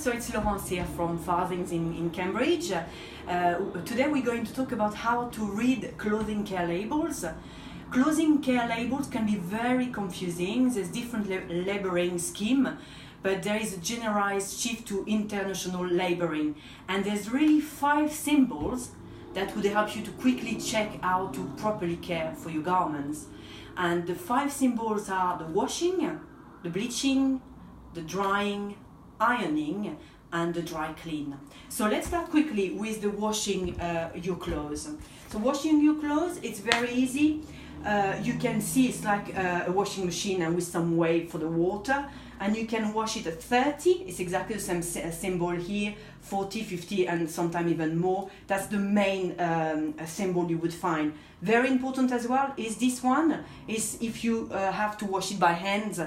so it's Laurence here from Farthings in Cambridge. Today we're going to talk about how to read clothing care labels. Clothing care labels can be very confusing. There's different labeling scheme, but there is a generalized shift to international labeling. And there's really 5 symbols that would help you to quickly check how to properly care for your garments. And the 5 symbols are the washing, the bleaching, the drying, ironing, and the dry clean. So let's start quickly with the washing your clothes. So washing your clothes, it's very easy. You can see it's like a washing machine and with some wave for the water, and you can wash it at 30. It's exactly the same symbol here, 40, 50, and sometimes even more. That's the main symbol you would find. Very important as well is this one, is if you have to wash it by hands,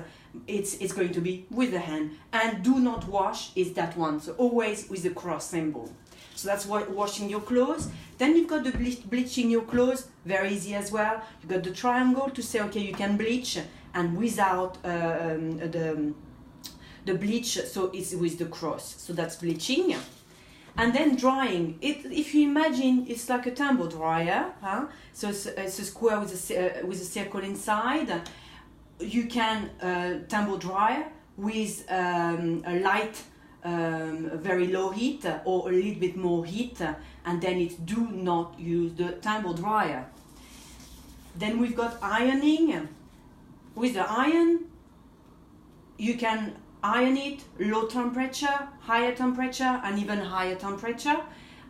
it's going to be with the hand. And do not wash is that one, so always with the cross symbol. So that's washing your clothes. Then you've got the bleaching your clothes, very easy as well. You've got the triangle to say, okay, you can bleach, and without the bleach, so it's with the cross. So that's bleaching. And then drying. If you imagine, it's like a tumble dryer. So it's a square with a circle inside. You can tumble dry with a light, very low heat or a little bit more heat, and then do not use the tumble dryer. Then we've got ironing. With the iron, you can iron it low temperature, higher temperature, and even higher temperature,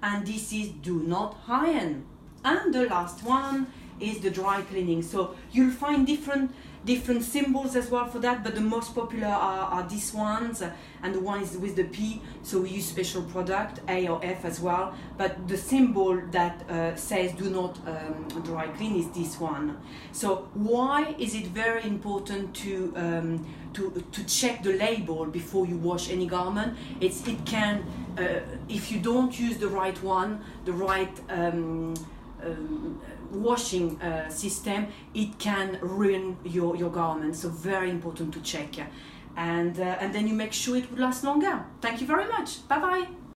and this is do not iron. And the last one is the dry cleaning. So you'll find different symbols as well for that, but the most popular are these ones, and the one is with the P, so we use special product, A or F as well, but the symbol that says do not dry clean is this one. So why is it very important to check the label before you wash any garment? It can, if you don't use the right one, the right washing system, it can ruin your garment. So very important to check, and then you make sure it will last longer. Thank you very much. Bye bye.